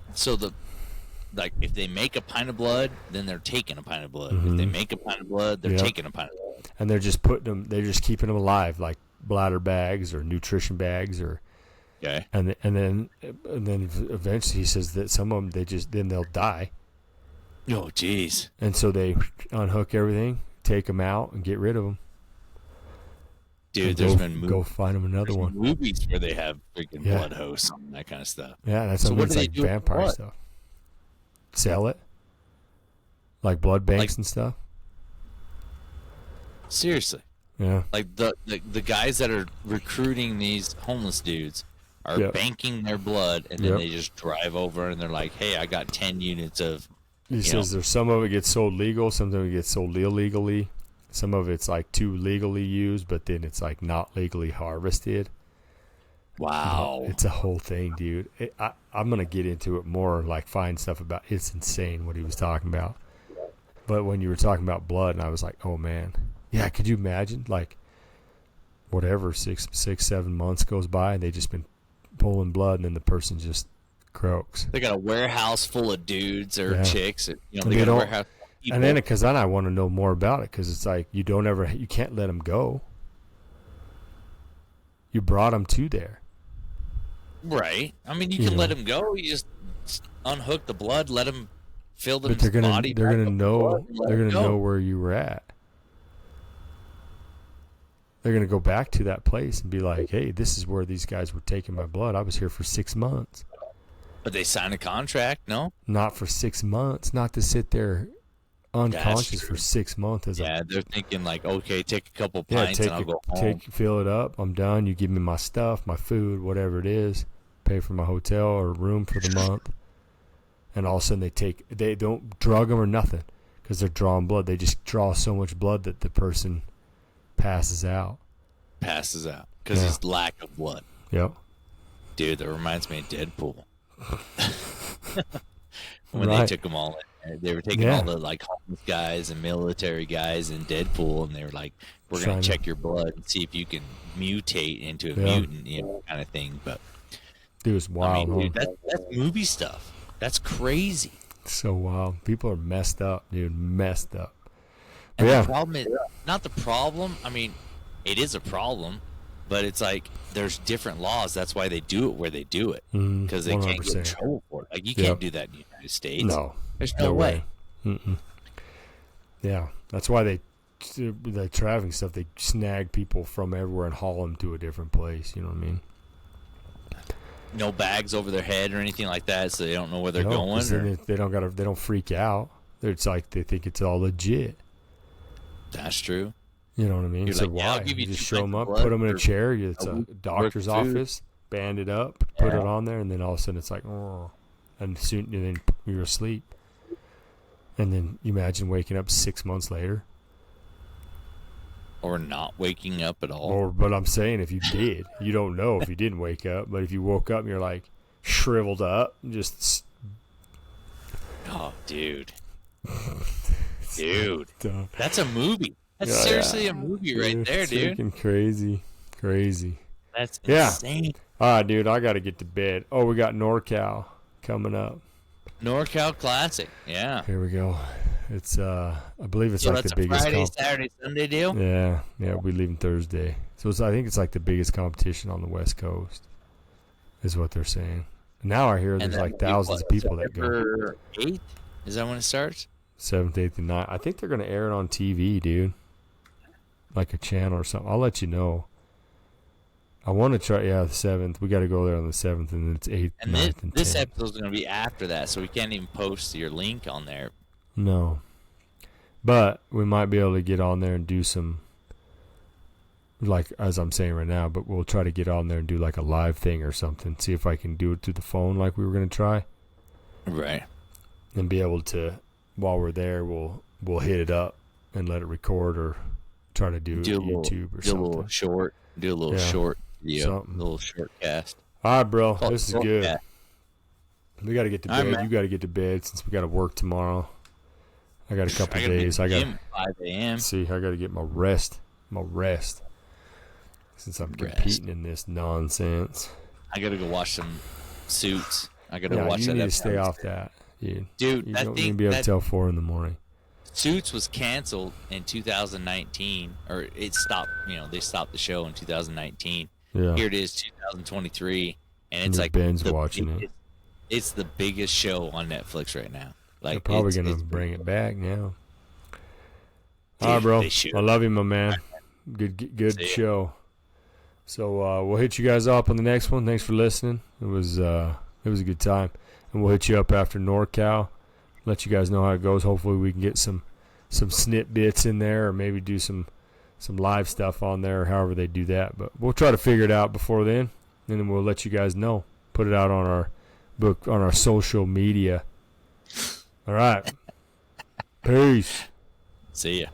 like, if they make a pint of blood, then they're taking a pint of blood. Mm-hmm. If they make a pint of blood, they're taking a pint of blood. And they're just keeping them alive, like bladder bags or nutrition bags, or. Okay. And then eventually he says that some of them they'll die. Oh, jeez. And so they unhook everything, take them out, and get rid of them. Dude, go find them another one. Movies where they have freaking blood hosts and that kind of stuff. Yeah, that's so what it's like vampire stuff. Sell it. Like blood banks Like- and stuff. Seriously. Yeah. Like the guys that are recruiting these homeless dudes are Yep. banking their blood, and then Yep. they just drive over and they're like, "Hey, I got 10 units of." He says there's some of it gets sold legal, some of it gets sold illegally. Some of it's like too legally used, but then it's like not legally harvested. Wow. It's a whole thing, dude. I'm going to get into it more, like find stuff about it's insane what he was talking about. But when you were talking about blood, and I was like, oh, man. Yeah, could you imagine? Like, whatever, 6-7 months goes by, and they just been pulling blood, and then the person just croaks. They got a warehouse full of dudes or chicks. Or, And they they got a don't- warehouse. And then, because then I want to know more about it, because it's like you can't let them go. You brought them to there. Right. I mean, you You can know. let him go. You just unhook the blood, let him fill the But they're body. they're back gonna with know blood, and let they're him gonna go. know where you were at. They're gonna go back to that place and be like, "Hey, this is where these guys were taking my blood. I was here for 6 months." But they sign a contract, no? Not for 6 months. Not to sit there unconscious true. for 6 months as Yeah, they're thinking like, okay, take a couple yeah. pints and I'll go home. Fill it up. I'm done. You give me my stuff, my food, whatever it is. Pay for my hotel or room for the month. And all of a sudden they don't drug them or nothing because they're drawing blood. They just draw so much blood that the person passes out. Passes out because Yeah. it's lack of blood. Yep. Dude, that reminds me of Deadpool. When Right. they took them all in. They were taking Yeah. all the like homeless guys and military guys in Deadpool, and they were like, "We're gonna Trying to- check your blood and see if you can mutate into a Yeah. mutant, kind of thing." But Dude, it's I wild. mean, dude, huh? that's movie stuff. That's crazy. So wild. People are messed up, dude. Messed up. And Yeah. the problem is not the problem. I mean, it is a problem, but it's like there's different laws. That's why they do it where they do it, because they can't get in 100%. trouble for it. Like you Yep. can't do that in the United States. No. There's no way. Mm-mm. Yeah. That's why the trafficking stuff, they snag people from everywhere and haul them to a different place. You know what I mean? No bags over their head or anything like that, so they don't know where they're No, going. 'cause then they don't freak out. It's like they think it's all legit. That's true. You know what I mean? You're So like, yeah, I'll why? give you You just 2 show them pints up, of blood put them in a for chair. It's a a week's worth doctor's of food. office. Band it up, put Yeah. it on there, and then all of a sudden it's like, oh, and then you're asleep. And then you imagine waking up 6 months later. Or not waking up at all. But I'm saying if you did, you don't know if you didn't wake up. But if you woke up and you're like shriveled up, just Oh, dude. Dude. uh, That's a movie. That's Yeah, seriously yeah. a movie right there, it's dude. freaking crazy. That's Yeah. insane. All right, dude, I got to get to bed. Oh, we got NorCal coming up. NorCal Classic. Yeah. Here we go. It's I believe it's So like that's the a biggest. Friday, Saturday, Sunday deal? Yeah, we're leaving Thursday. So I think it's like the biggest competition on the West Coast, is what they're saying. Now I hear And there's then like thousands of people that go. September 8th? Is that when it starts? 7th, 8th, and 9th. I think they're going to air it on TV, dude. Like a channel or something. I'll let you know. I want to try, the 7th. We got to go there on the 7th, and then it's 8th, And 9th, and this 10th. episode's going to be after that, so we can't even post your link on there. No. But we might be able to get on there and do some, like as I'm saying right now, but we'll try to get on there and do like a live thing or something. See if I can do it through the phone like we were going to try. Right. And be able to, while we're there, we'll hit it up and let it record or try to do YouTube or do a little something. short. Do a little Yeah, short video. something. A little short cast. All right, bro. Call it This is short good. cast. We got to get to All right, bed. man. You got to get to bed since we got to work tomorrow. I got a couple I gotta be days. at I the got gym at 5 a.m. see. I got to get my rest. Since I'm Rest. competing in this nonsense. I got to go watch some Suits. I got to Yeah, watch you that need to episode. stay off that, dude. Dude, You that don't thing, need to be able to that tell 4 in the morning. Suits was canceled in 2019, or it stopped. They stopped the show in 2019. Yeah, Here it is, 2023, and And it's your like Ben's the watching it. biggest- It's the biggest show on Netflix right now. they're Like probably it's- gonna it's- bring it back now. Dude, All right, bro. they should. I love you, my man. Good See ya. show. So we'll hit you guys up on the next one. Thanks for listening. It was a good time, and we'll hit you up after NorCal. let you guys know how it goes. Hopefully we can get some snip bits in there, or maybe do some live stuff on there, or however they do that. But we'll try to figure it out before then, and then we'll let you guys know. Put it out on our social media. All right. Peace. See ya.